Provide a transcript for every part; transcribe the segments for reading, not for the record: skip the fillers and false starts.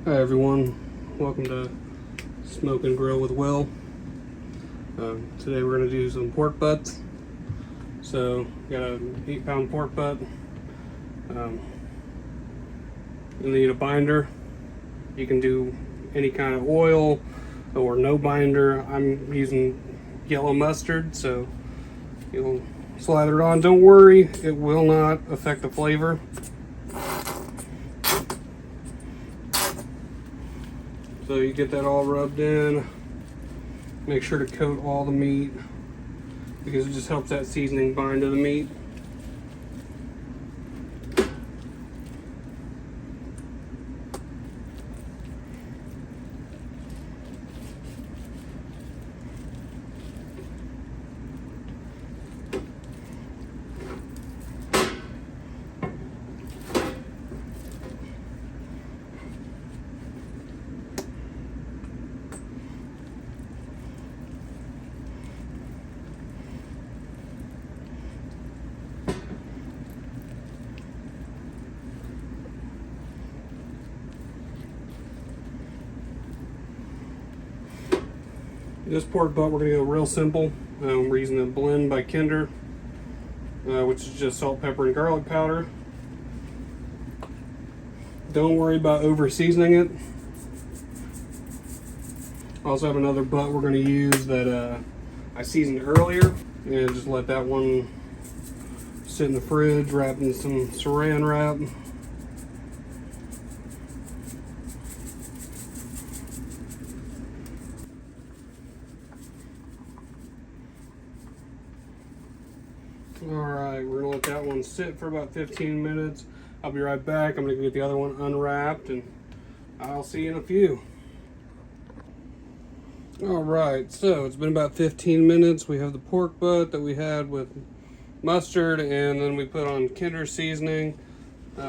Hi everyone, welcome to Smoke and Grill with Will. Today we're going to do some pork butts. So, got an 8-pound pork butt. You'll need a binder. You can do any kind of oil or no binder. I'm using yellow mustard, so you'll slather it on. Don't worry, it will not affect the flavor. So you get that all rubbed in. Make sure to coat all the meat because it just helps that seasoning bind to the meat. This pork butt, we're going to go real simple. We're using a blend by Kinder, which is just salt, pepper, and garlic powder. Don't worry about over seasoning it. I also have another butt we're going to use that I seasoned earlier, and just let that one sit in the fridge, wrapped in some saran wrap. Alright, we're going to let that one sit for about 15 minutes. I'll be right back. I'm going to get the other one unwrapped, and I'll see you in a few. Alright, so it's been about 15 minutes. We have the pork butt that we had with mustard, and then we put on Kinder seasoning. We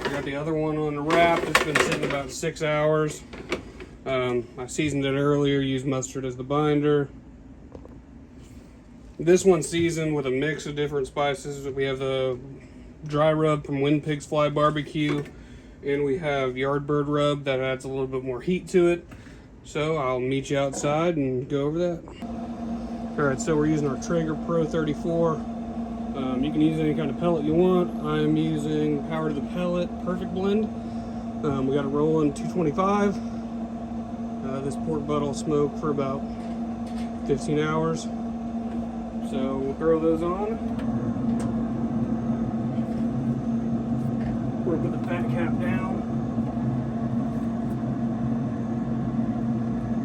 got the other one on the wrap. It's been sitting about 6 hours. I seasoned it earlier, used mustard as the binder. This one's seasoned with a mix of different spices. We have the dry rub from Wind Pigs Fly Barbecue, and we have Yardbird rub that adds a little bit more heat to it. So I'll meet you outside and go over that. Alright, so we're using our Traeger Pro 34. You can use any kind of pellet you want. I'm using Power to the Pellet Perfect Blend. We got it rolling 225. This pork butt will smoke for about 15 hours. So we'll throw those on. We'll put the fat cap down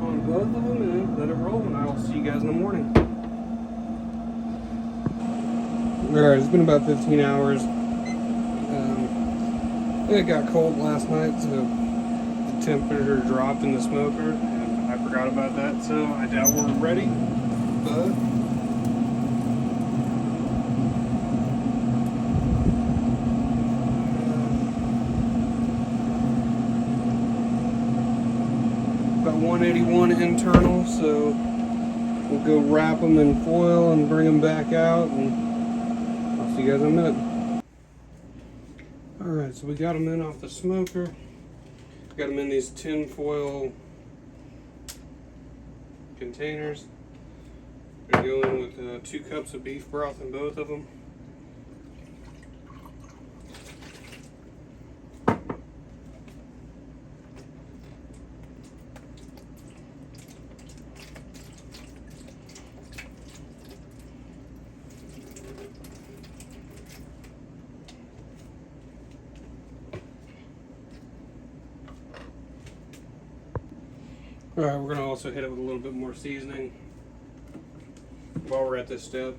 on both of them and let it roll, and I'll see you guys in the morning. Alright, it's been about 15 hours. It got cold last night, so the temperature dropped in the smoker, and I forgot about that, so I doubt we're ready, but about 181 internal, so we'll go wrap them in foil and bring them back out, and I'll see you guys in a minute. Alright, so we got them in off the smoker. Got them in these tin foil containers. We're going to go in with 2 cups of beef broth in both of them. Alright, we're going to also hit it with a little bit more seasoning while we're at this step.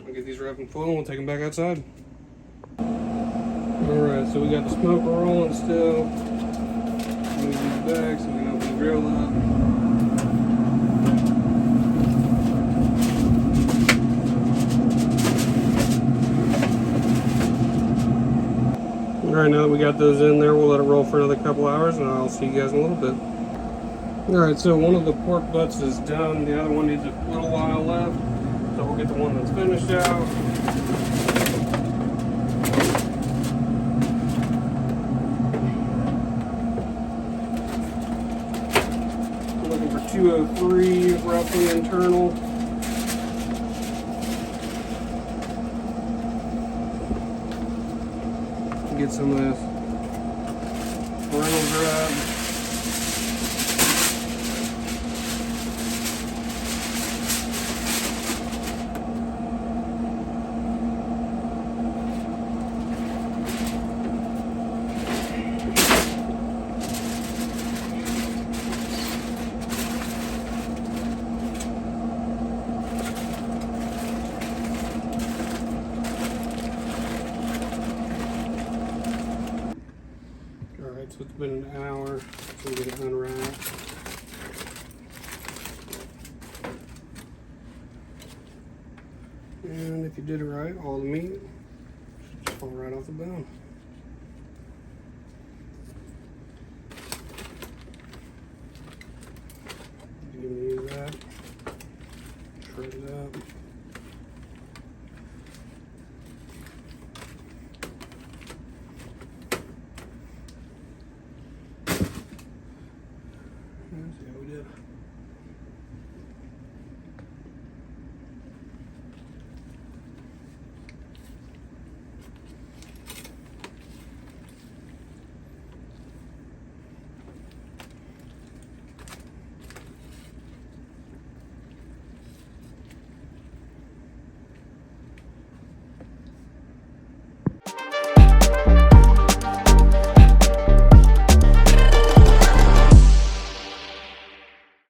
We'll get these wrapped in foil and we'll take them back outside. Alright, so we got the smoker rolling still. Move these back so we can open the grill up. Alright, now that we got those in there, we'll let it roll for another couple hours and I'll see you guys in a little bit. Alright, so one of the pork butts is done, the other one needs a little while left. So we'll get the one that's finished out. I'm looking for 203 roughly internal. Get some of this Reynolds rub. Alright, so it's been an hour, so we get it unwrapped. And if you did it right, all the meat should just fall right off the bone. You can use that, shred it up.